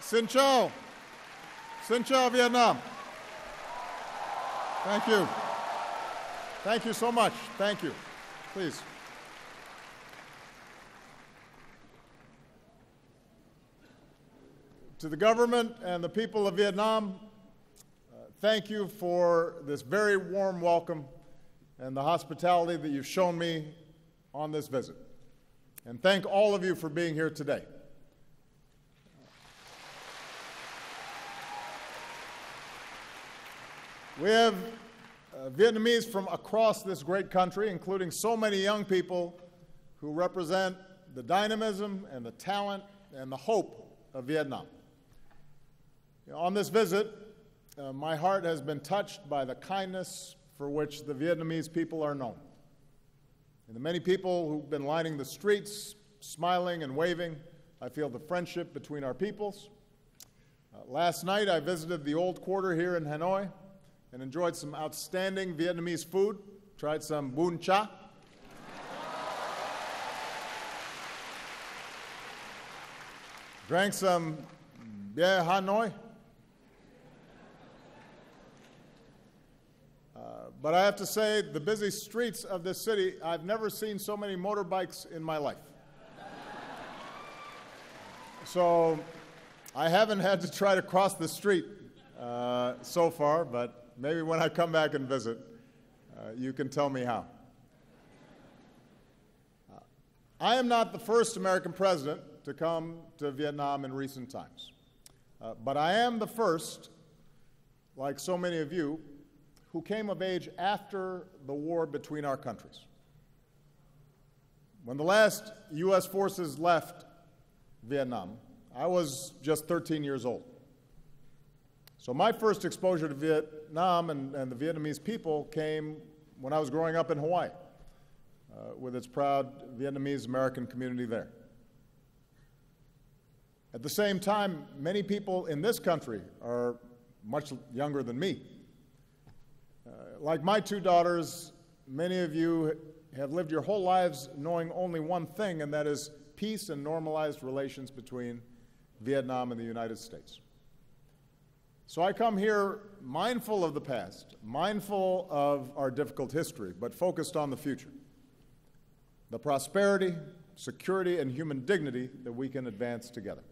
Xin chào. Xin chào, Vietnam. Thank you. Thank you so much. Thank you. Please. To the government and the people of Vietnam, thank you for this very warm welcome and the hospitality that you've shown me on this visit. And thank all of you for being here today. We have Vietnamese from across this great country, including so many young people who represent the dynamism and the talent and the hope of Vietnam. On this visit, my heart has been touched by the kindness for which the Vietnamese people are known. And the many people who've been lining the streets, smiling and waving, I feel the friendship between our peoples. Last night, I visited the old quarter here in Hanoi and enjoyed some outstanding Vietnamese food, tried some bún cha. Drank some beer Hanoi. But I have to say, the busy streets of this city, I've never seen so many motorbikes in my life. So I haven't had to try to cross the street so far, but maybe when I come back and visit, you can tell me how. I am not the first American president to come to Vietnam in recent times, but I am the first, like so many of you, who came of age after the war between our countries. When the last U.S. forces left Vietnam, I was just 13 years old. So my first exposure to Vietnam and the Vietnamese people came when I was growing up in Hawaii, with its proud Vietnamese-American community there. At the same time, many people in this country are much younger than me. Like my two daughters, many of you have lived your whole lives knowing only one thing, and that is peace and normalized relations between Vietnam and the United States. So I come here mindful of the past, mindful of our difficult history, but focused on the future, the prosperity, security, and human dignity that we can advance together.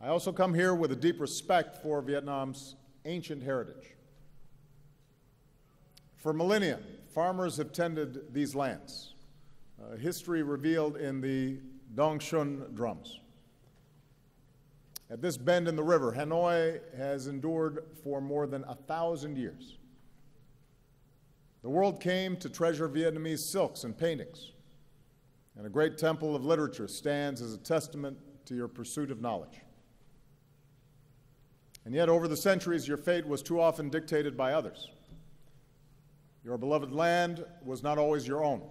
I also come here with a deep respect for Vietnam's ancient heritage. For millennia, farmers have tended these lands, history revealed in the Dong Xuân drums. At this bend in the river, Hanoi has endured for more than 1,000 years. The world came to treasure Vietnamese silks and paintings, and a great temple of literature stands as a testament to your pursuit of knowledge. And yet, over the centuries, your fate was too often dictated by others. Your beloved land was not always your own.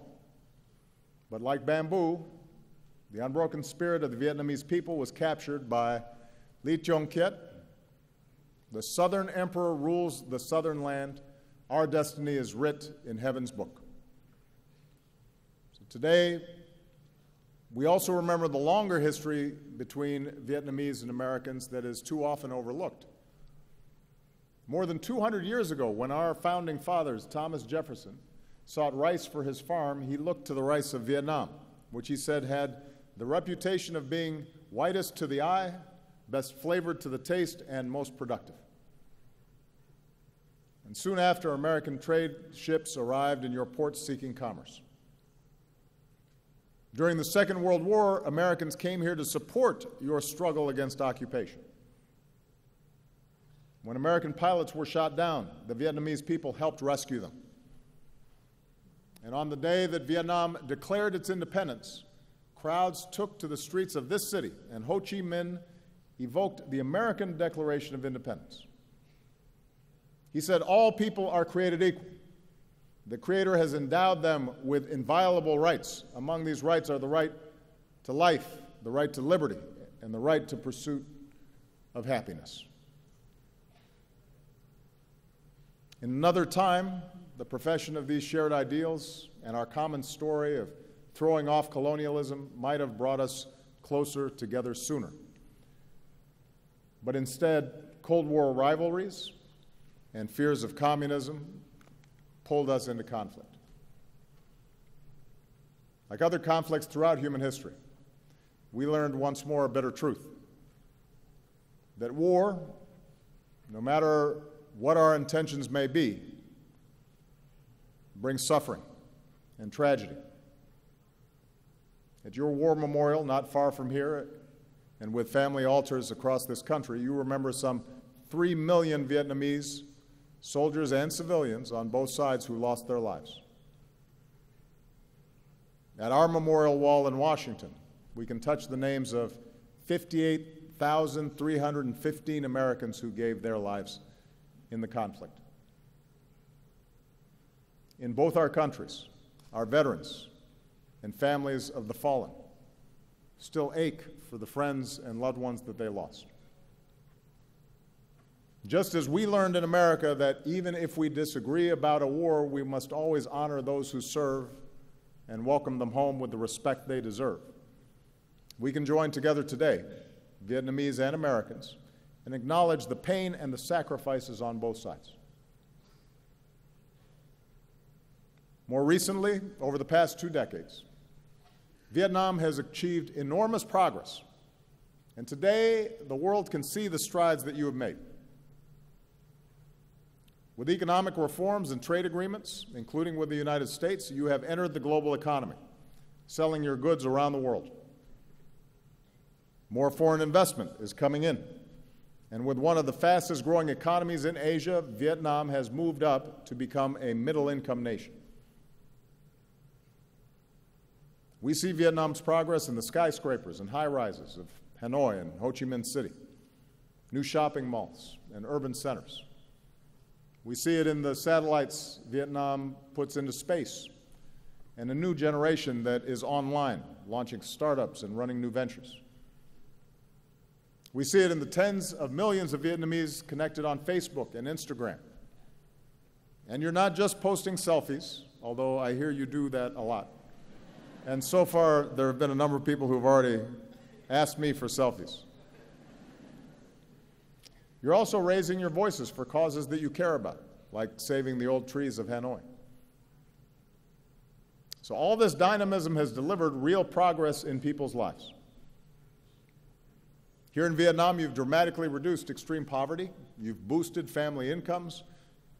But like bamboo, the unbroken spirit of the Vietnamese people was captured by Ly Chong Kiet. The Southern Emperor rules the Southern land. Our destiny is writ in heaven's book. So today, we also remember the longer history between Vietnamese and Americans that is too often overlooked. More than 200 years ago, when our founding fathers, Thomas Jefferson, sought rice for his farm, he looked to the rice of Vietnam, which he said had the reputation of being whitest to the eye, best flavored to the taste, and most productive. And soon after, American trade ships arrived in your ports seeking commerce. During the Second World War, Americans came here to support your struggle against occupation. When American pilots were shot down, the Vietnamese people helped rescue them. And on the day that Vietnam declared its independence, crowds took to the streets of this city, and Ho Chi Minh evoked the American Declaration of Independence. He said, all people are created equal. The Creator has endowed them with inviolable rights. Among these rights are the right to life, the right to liberty, and the right to pursuit of happiness. In another time, the profession of these shared ideals and our common story of throwing off colonialism might have brought us closer together sooner. but instead Cold War rivalries and fears of communism pulled us into conflict. Like other conflicts throughout human history, we learned once more a bitter truth, that war, no matter what our intentions may be, brings suffering and tragedy. At your war memorial, not far from here, and with family altars across this country, you remember some 3 million Vietnamese soldiers and civilians on both sides who lost their lives. At our memorial wall in Washington, we can touch the names of 58,315 Americans who gave their lives in the conflict. In both our countries, our veterans and families of the fallen still ache for the friends and loved ones that they lost. Just as we learned in America that even if we disagree about a war, we must always honor those who serve and welcome them home with the respect they deserve, we can join together today, Vietnamese and Americans, and acknowledge the pain and the sacrifices on both sides. More recently, over the past 2 decades, Vietnam has achieved enormous progress, and today the world can see the strides that you have made. With economic reforms and trade agreements, including with the United States, you have entered the global economy, selling your goods around the world. More foreign investment is coming in, and with one of the fastest growing economies in Asia, Vietnam has moved up to become a middle-income nation. We see Vietnam's progress in the skyscrapers and high-rises of Hanoi and Ho Chi Minh City, new shopping malls and urban centers. We see it in the satellites Vietnam puts into space and a new generation that is online, launching startups and running new ventures. We see it in the tens of millions of Vietnamese connected on Facebook and Instagram. And you're not just posting selfies, although I hear you do that a lot. And so far, there have been a number of people who have already asked me for selfies. You're also raising your voices for causes that you care about, like saving the old trees of Hanoi. So all this dynamism has delivered real progress in people's lives. Here in Vietnam, you've dramatically reduced extreme poverty, you've boosted family incomes,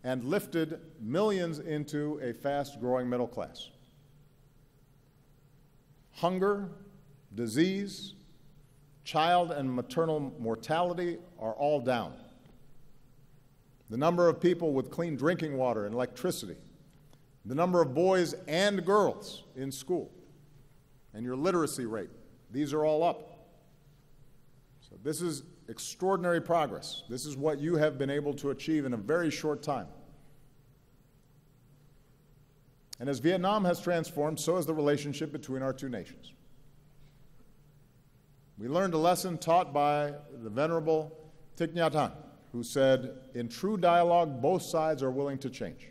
and lifted millions into a fast-growing middle class. Hunger, disease, child and maternal mortality are all down. The number of people with clean drinking water and electricity, the number of boys and girls in school, and your literacy rate, these are all up. So this is extraordinary progress. This is what you have been able to achieve in a very short time. And as Vietnam has transformed, so has the relationship between our two nations. We learned a lesson taught by the Venerable Thich Nhat Hanh, who said, "In true dialogue, both sides are willing to change."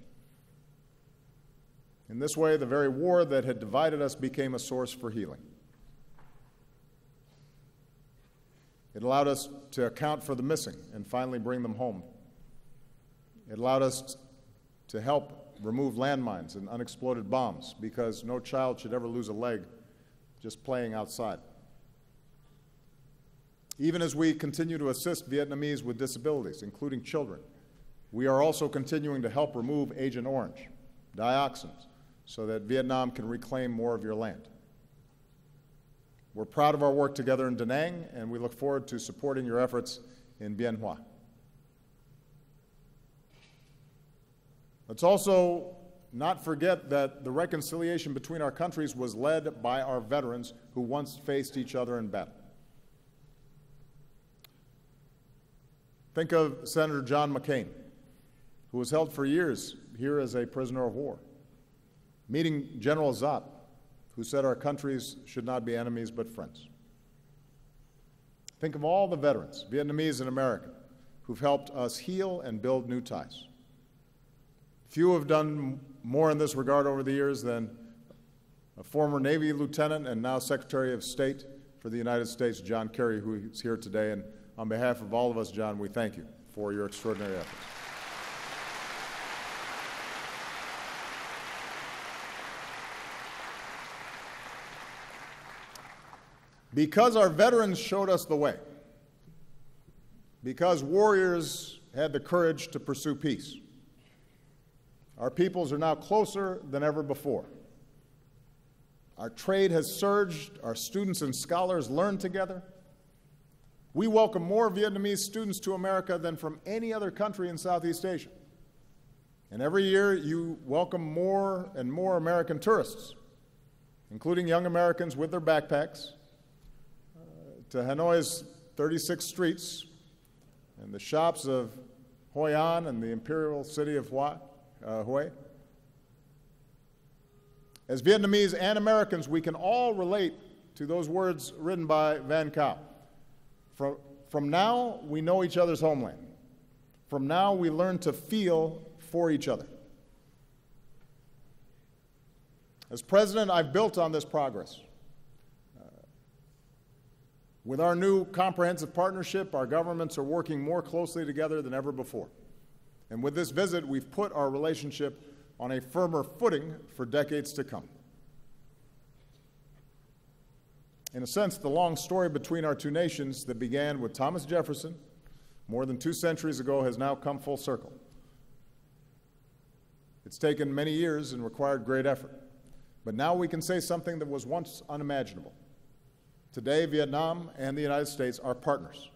In this way, the very war that had divided us became a source for healing. It allowed us to account for the missing and finally bring them home. It allowed us to help remove landmines and unexploded bombs, because no child should ever lose a leg just playing outside. Even as we continue to assist Vietnamese with disabilities, including children, we are also continuing to help remove Agent Orange, dioxins, so that Vietnam can reclaim more of your land. We're proud of our work together in Da Nang, and we look forward to supporting your efforts in Bien Hoa. Let's also not forget that the reconciliation between our countries was led by our veterans who once faced each other in battle. Think of Senator John McCain, who was held for years here as a prisoner of war, meeting General Zat, who said our countries should not be enemies but friends. Think of all the veterans, Vietnamese and American, who've helped us heal and build new ties. Few have done more in this regard over the years than a former Navy lieutenant and now Secretary of State for the United States, John Kerry, who is here today, and On behalf of all of us, John, we thank you for your extraordinary efforts. Because our veterans showed us the way, because warriors had the courage to pursue peace, our peoples are now closer than ever before. Our trade has surged, our students and scholars learn together. We welcome more Vietnamese students to America than from any other country in Southeast Asia. And every year you welcome more and more American tourists, including young Americans with their backpacks, to Hanoi's 36 streets and the shops of Hoi An and the imperial city of Hue. As Vietnamese and Americans, we can all relate to those words written by Van Cao. From now, we know each other's homeland. From now, we learn to feel for each other. As president, I've built on this progress. With our new comprehensive partnership, our governments are working more closely together than ever before. And with this visit, we've put our relationship on a firmer footing for decades to come. In a sense, the long story between our two nations that began with Thomas Jefferson more than 2 centuries ago has now come full circle. It's taken many years and required great effort. But now we can say something that was once unimaginable. Today, Vietnam and the United States are partners.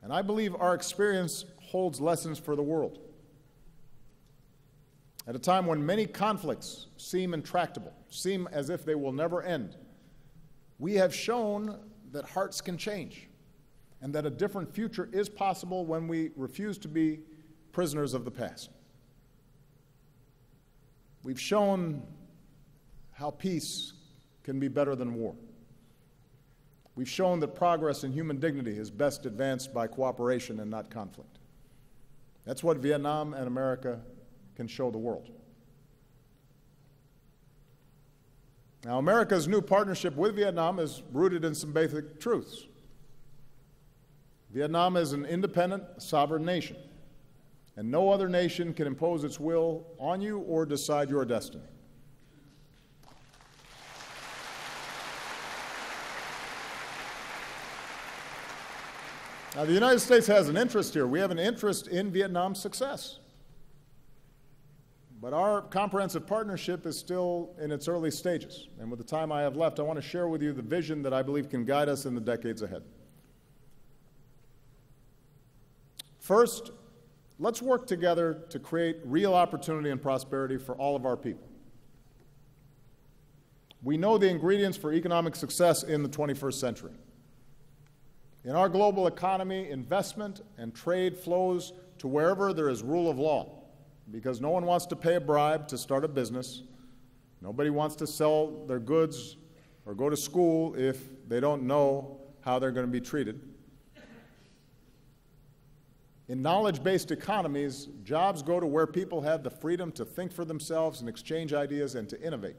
And I believe our experience holds lessons for the world. At a time when many conflicts seem intractable, seem as if they will never end, we have shown that hearts can change and that a different future is possible when we refuse to be prisoners of the past. We've shown how peace can be better than war. We've shown that progress in human dignity is best advanced by cooperation and not conflict. That's what Vietnam and America can show the world. Now, America's new partnership with Vietnam is rooted in some basic truths. Vietnam is an independent, sovereign nation, and no other nation can impose its will on you or decide your destiny. Now, the United States has an interest here. We have an interest in Vietnam's success. But our comprehensive partnership is still in its early stages. And with the time I have left, I want to share with you the vision that I believe can guide us in the decades ahead. First, let's work together to create real opportunity and prosperity for all of our people. We know the ingredients for economic success in the 21st century. In our global economy, investment and trade flows to wherever there is rule of law, because no one wants to pay a bribe to start a business. Nobody wants to sell their goods or go to school if they don't know how they're going to be treated. In knowledge-based economies, jobs go to where people have the freedom to think for themselves and exchange ideas and to innovate.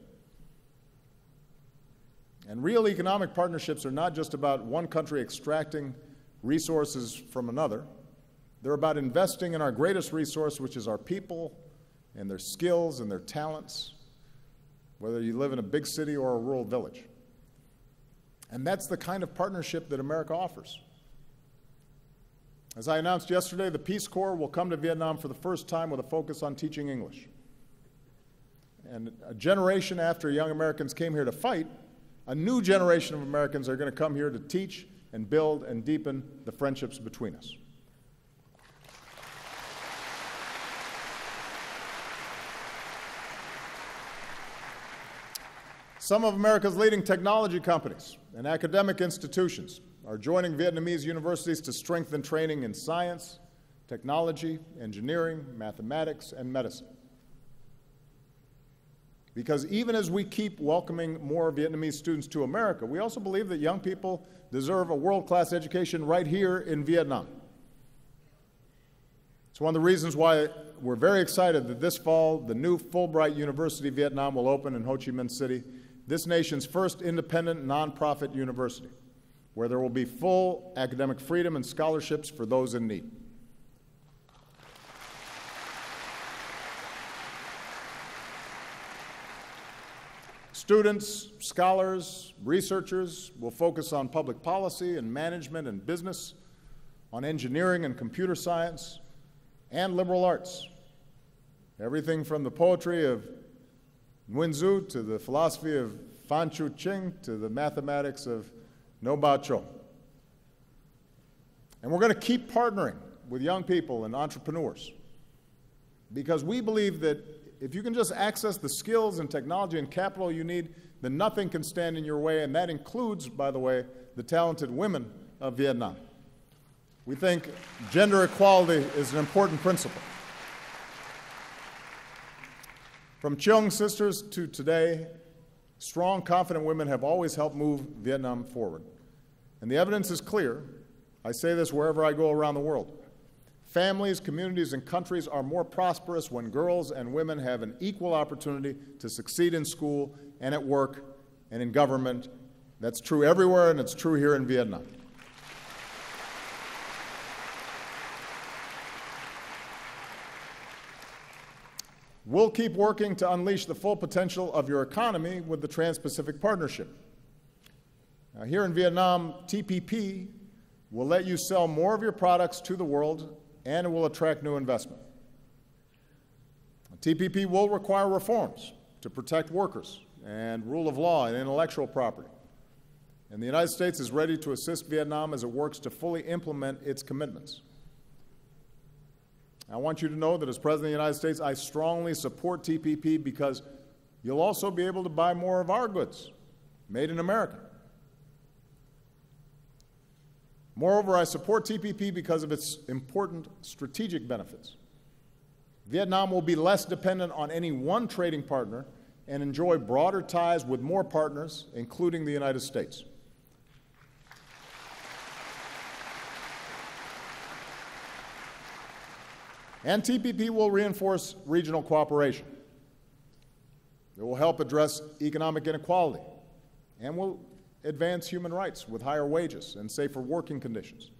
And real economic partnerships are not just about one country extracting resources from another. They're about investing in our greatest resource, which is our people and their skills and their talents, whether you live in a big city or a rural village. And that's the kind of partnership that America offers. As I announced yesterday, the Peace Corps will come to Vietnam for the first time with a focus on teaching English. And a generation after young Americans came here to fight, a new generation of Americans are going to come here to teach and build and deepen the friendships between us. Some of America's leading technology companies and academic institutions are joining Vietnamese universities to strengthen training in science, technology, engineering, mathematics, and medicine. Because even as we keep welcoming more Vietnamese students to America, we also believe that young people deserve a world-class education right here in Vietnam. It's one of the reasons why we're very excited that this fall, the new Fulbright University Vietnam will open in Ho Chi Minh City, this nation's first independent nonprofit university. where there will be full academic freedom and scholarships for those in need. Students, scholars, researchers will focus on public policy and management and business, on engineering and computer science, and liberal arts. Everything from the poetry of Nguyen Zu to the philosophy of Fan Chu Ching to the mathematics of No Bao Cho. And we're going to keep partnering with young people and entrepreneurs because we believe that if you can just access the skills and technology and capital you need, then nothing can stand in your way, and that includes, by the way, the talented women of Vietnam. We think gender equality is an important principle. From Chung sisters to today, strong, confident women have always helped move Vietnam forward. And the evidence is clear. I say this wherever I go around the world. Families, communities, and countries are more prosperous when girls and women have an equal opportunity to succeed in school and at work and in government. That's true everywhere, and it's true here in Vietnam. We'll keep working to unleash the full potential of your economy with the Trans-Pacific Partnership. Here in Vietnam, TPP will let you sell more of your products to the world, and it will attract new investment. TPP will require reforms to protect workers and rule of law and intellectual property. And the United States is ready to assist Vietnam as it works to fully implement its commitments. I want you to know that as President of the United States, I strongly support TPP because you'll also be able to buy more of our goods, made in America. Moreover, I support TPP because of its important strategic benefits. Vietnam will be less dependent on any one trading partner and enjoy broader ties with more partners, including the United States. And TPP will reinforce regional cooperation. It will help address economic inequality and will advance human rights with higher wages and safer working conditions.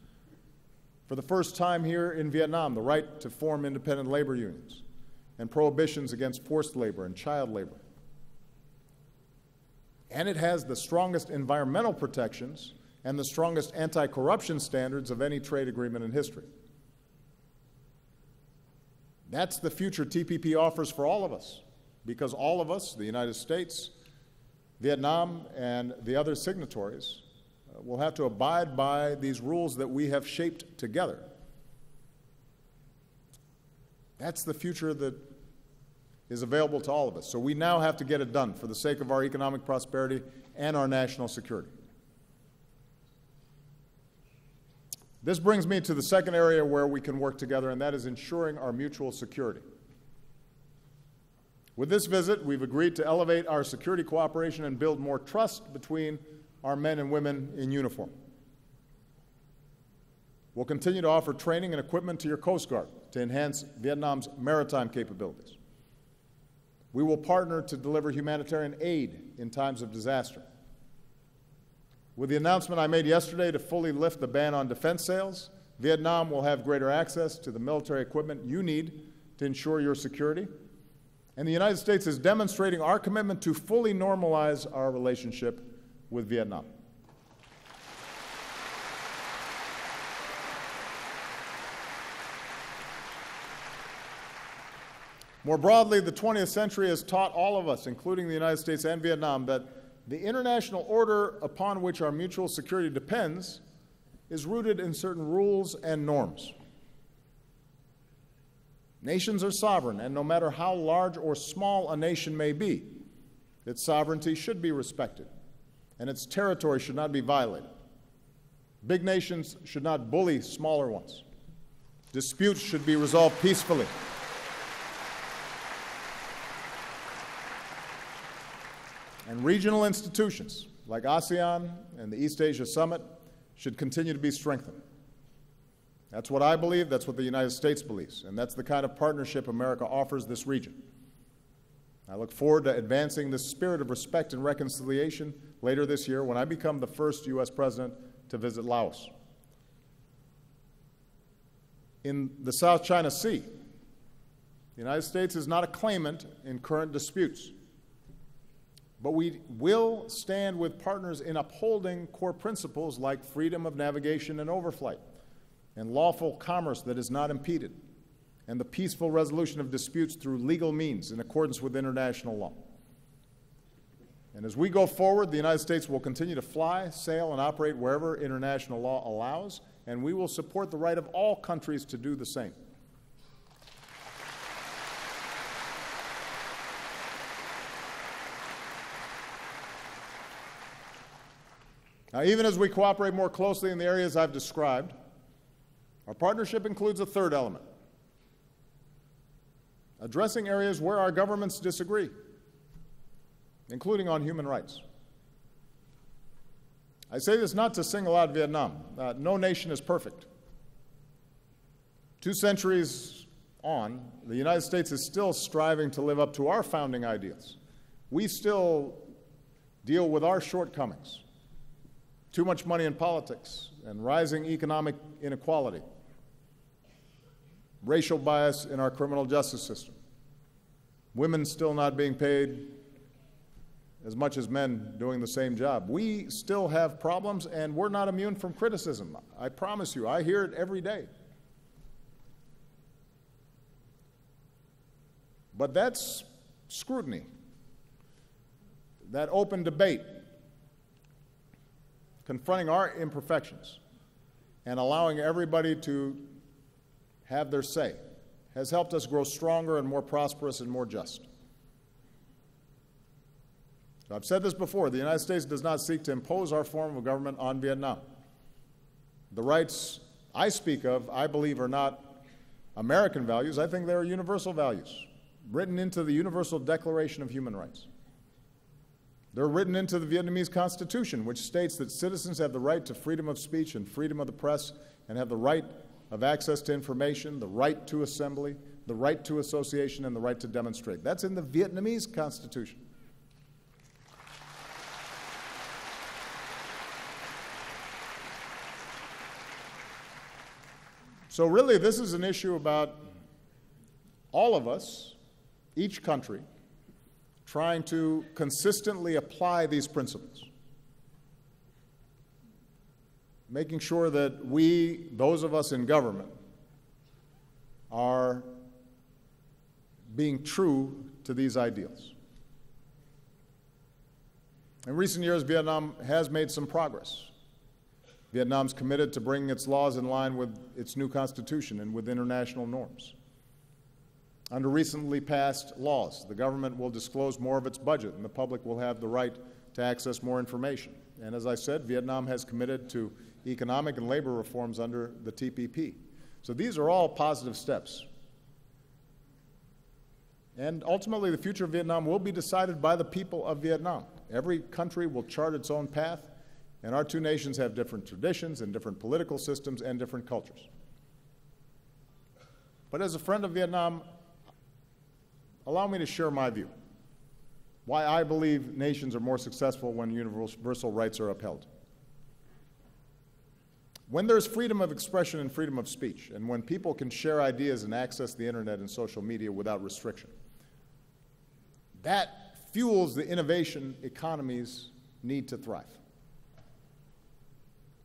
For the first time here in Vietnam, the right to form independent labor unions and prohibitions against forced labor and child labor. And it has the strongest environmental protections and the strongest anti-corruption standards of any trade agreement in history. That's the future TPP offers for all of us, because all of us, the United States, Vietnam, and the other signatories, will have to abide by these rules that we have shaped together. That's the future that is available to all of us. So we now have to get it done for the sake of our economic prosperity and our national security. This brings me to the second area where we can work together, and that is ensuring our mutual security. With this visit, we've agreed to elevate our security cooperation and build more trust between our men and women in uniform. We'll continue to offer training and equipment to your Coast Guard to enhance Vietnam's maritime capabilities. We will partner to deliver humanitarian aid in times of disaster. With the announcement I made yesterday to fully lift the ban on defense sales, Vietnam will have greater access to the military equipment you need to ensure your security. And the United States is demonstrating our commitment to fully normalize our relationship with Vietnam. More broadly, the 20th century has taught all of us, including the United States and Vietnam, that the international order upon which our mutual security depends is rooted in certain rules and norms. Nations are sovereign, and no matter how large or small a nation may be, its sovereignty should be respected, and its territory should not be violated. Big nations should not bully smaller ones. Disputes should be resolved peacefully. And regional institutions like ASEAN and the East Asia Summit should continue to be strengthened. That's what I believe, that's what the United States believes, and that's the kind of partnership America offers this region. I look forward to advancing this spirit of respect and reconciliation later this year when I become the first U.S. president to visit Laos. In the South China Sea, the United States is not a claimant in current disputes, but we will stand with partners in upholding core principles like freedom of navigation and overflight, and lawful commerce that is not impeded, and the peaceful resolution of disputes through legal means in accordance with international law. And as we go forward, the United States will continue to fly, sail, and operate wherever international law allows, and we will support the right of all countries to do the same. Now, even as we cooperate more closely in the areas I've described, our partnership includes a third element: addressing areas where our governments disagree, including on human rights. I say this not to single out Vietnam. No nation is perfect. 2 centuries on, the United States is still striving to live up to our founding ideals. We still deal with our shortcomings: too much money in politics and rising economic inequality, racial bias in our criminal justice system, women still not being paid as much as men doing the same job. We still have problems, and we're not immune from criticism. I promise you, I hear it every day. But that's scrutiny, that open debate, confronting our imperfections and allowing everybody to have their say, has helped us grow stronger and more prosperous and more just. I've said this before: the United States does not seek to impose our form of government on Vietnam. The rights I speak of, I believe, are not American values. I think they are universal values, written into the Universal Declaration of Human Rights. They're written into the Vietnamese Constitution, which states that citizens have the right to freedom of speech and freedom of the press, and have the right of access to information, the right to assembly, the right to association, and the right to demonstrate. That's in the Vietnamese Constitution. So really, this is an issue about all of us, each country, trying to consistently apply these principles, making sure that we, those of us in government, are being true to these ideals. In recent years, Vietnam has made some progress. Vietnam's committed to bringing its laws in line with its new constitution and with international norms. Under recently passed laws, the government will disclose more of its budget, and the public will have the right to access more information. And as I said, Vietnam has committed to economic and labor reforms under the TPP. So these are all positive steps. And ultimately, the future of Vietnam will be decided by the people of Vietnam. Every country will chart its own path, and our 2 nations have different traditions and different political systems and different cultures. But as a friend of Vietnam, allow me to share my view, why I believe nations are more successful when universal rights are upheld. When there's freedom of expression and freedom of speech, and when people can share ideas and access the internet and social media without restriction, that fuels the innovation economies need to thrive.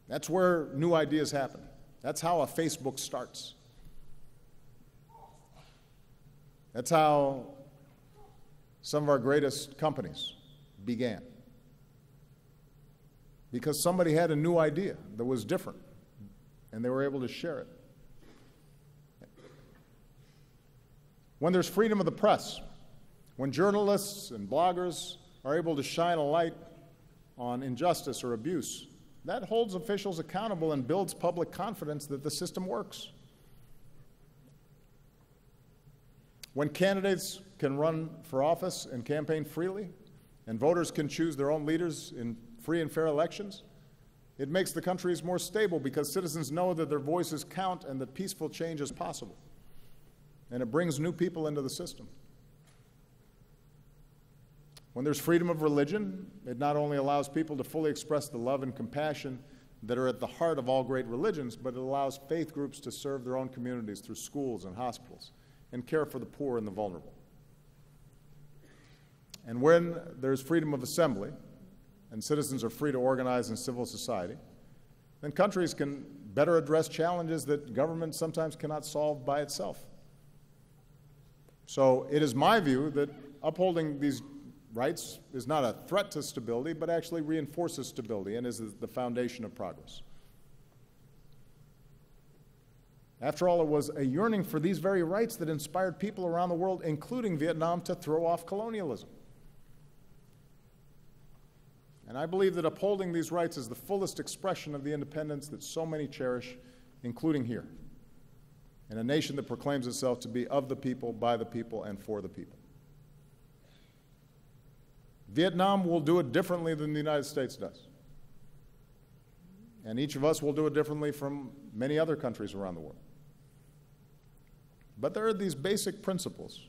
That's where new ideas happen. That's how a Facebook starts. That's how some of our greatest companies began. Because somebody had a new idea that was different, and they were able to share it. When there's freedom of the press, when journalists and bloggers are able to shine a light on injustice or abuse, that holds officials accountable and builds public confidence that the system works. When candidates can run for office and campaign freely, and voters can choose their own leaders in free and fair elections, it makes the countries more stable because citizens know that their voices count and that peaceful change is possible. And it brings new people into the system. When there's freedom of religion, it not only allows people to fully express the love and compassion that are at the heart of all great religions, but it allows faith groups to serve their own communities through schools and hospitals and care for the poor and the vulnerable. And when there's freedom of assembly and citizens are free to organize in civil society, then countries can better address challenges that government sometimes cannot solve by itself. So it is my view that upholding these rights is not a threat to stability, but actually reinforces stability and is the foundation of progress. After all, it was a yearning for these very rights that inspired people around the world, including Vietnam, to throw off colonialism. And I believe that upholding these rights is the fullest expression of the independence that so many cherish, including here, in a nation that proclaims itself to be of the people, by the people, and for the people. Vietnam will do it differently than the United States does. And each of us will do it differently from many other countries around the world. But there are these basic principles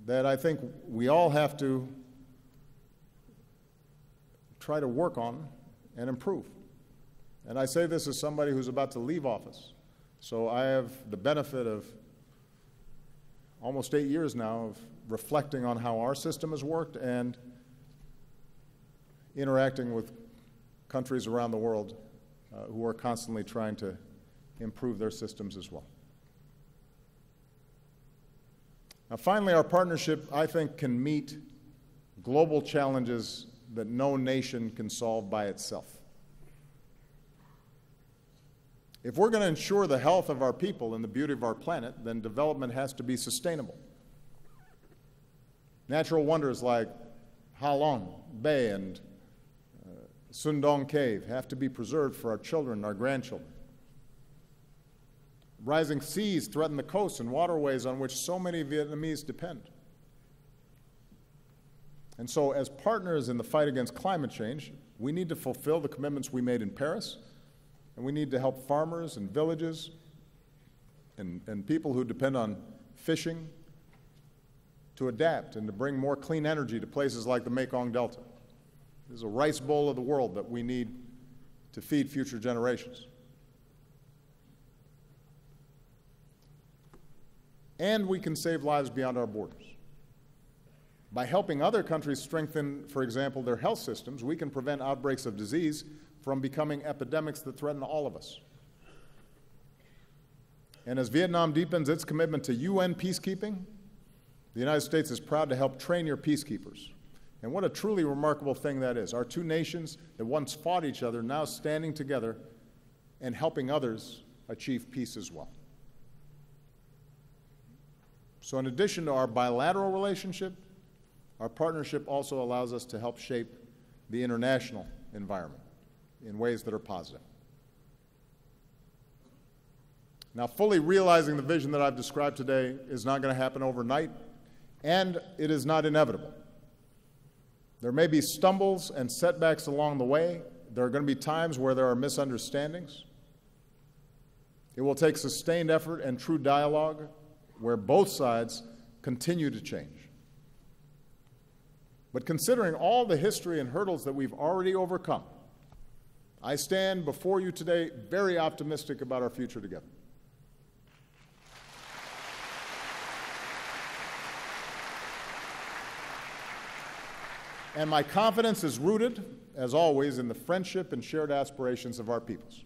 that I think we all have to try to work on and improve. And I say this as somebody who's about to leave office. So I have the benefit of almost 8 years now of reflecting on how our system has worked and interacting with countries around the world who are constantly trying to improve their systems as well. Now, finally, our partnership, I think, can meet global challenges that no nation can solve by itself. If we're going to ensure the health of our people and the beauty of our planet, then development has to be sustainable. Natural wonders like Ha Long Bay and Sundong Cave have to be preserved for our children and our grandchildren. Rising seas threaten the coasts and waterways on which so many Vietnamese depend. And so, as partners in the fight against climate change, we need to fulfill the commitments we made in Paris, and we need to help farmers and villages and people who depend on fishing to adapt and to bring more clean energy to places like the Mekong Delta. This is a rice bowl of the world that we need to feed future generations. And we can save lives beyond our borders. By helping other countries strengthen, for example, their health systems, we can prevent outbreaks of disease from becoming epidemics that threaten all of us. And as Vietnam deepens its commitment to UN peacekeeping, the United States is proud to help train your peacekeepers. And what a truly remarkable thing that is. Our two nations that once fought each other now standing together and helping others achieve peace as well. So in addition to our bilateral relationship, our partnership also allows us to help shape the international environment in ways that are positive. Now, fully realizing the vision that I've described today is not going to happen overnight, and it is not inevitable. There may be stumbles and setbacks along the way. There are going to be times where there are misunderstandings. It will take sustained effort and true dialogue where both sides continue to change. But considering all the history and hurdles that we've already overcome, I stand before you today very optimistic about our future together. And my confidence is rooted, as always, in the friendship and shared aspirations of our peoples.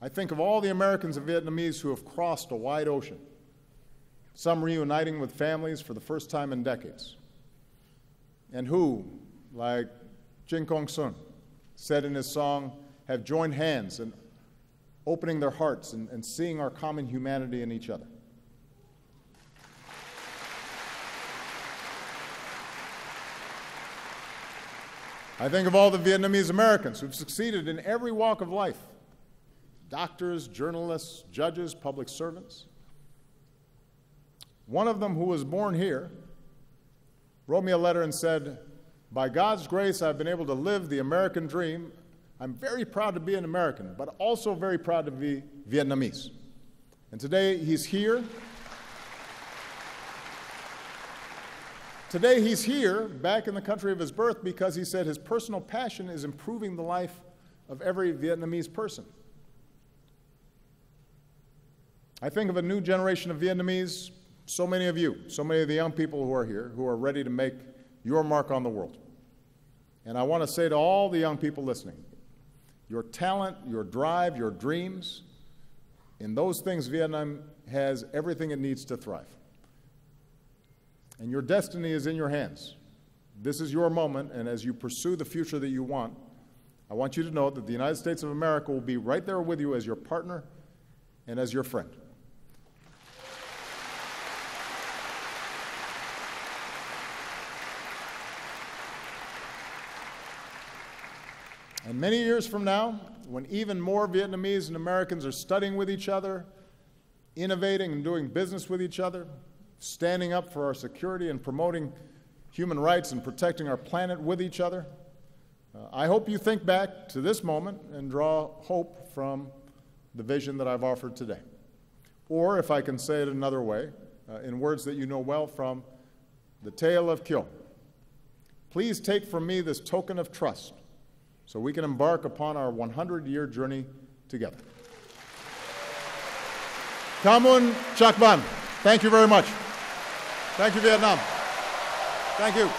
I think of all the Americans and Vietnamese who have crossed a wide ocean, some reuniting with families for the first time in decades, and who, like Jin Kong Sun said in his song, have joined hands in opening their hearts and seeing our common humanity in each other. I think of all the Vietnamese Americans who've succeeded in every walk of life: doctors, journalists, judges, public servants. One of them, who was born here, wrote me a letter and said, "By God's grace, I've been able to live the American dream. I'm very proud to be an American, but also very proud to be Vietnamese." And today he's here. Today he's here, back in the country of his birth, because he said his personal passion is improving the life of every Vietnamese person. I think of a new generation of Vietnamese, so many of you, so many of the young people who are here, who are ready to make your mark on the world. And I want to say to all the young people listening, your talent, your drive, your dreams, in those things Vietnam has everything it needs to thrive. And your destiny is in your hands. This is your moment, and as you pursue the future that you want, I want you to know that the United States of America will be right there with you as your partner and as your friend. And many years from now, when even more Vietnamese and Americans are studying with each other, innovating and doing business with each other, standing up for our security and promoting human rights and protecting our planet with each other, I hope you think back to this moment and draw hope from the vision that I've offered today. Or, if I can say it another way, in words that you know well from the tale of Kyo, please take from me this token of trust so we can embark upon our 100-year journey together. Kamun Chak Ban. Thank you very much. Thank you, Vietnam. Thank you.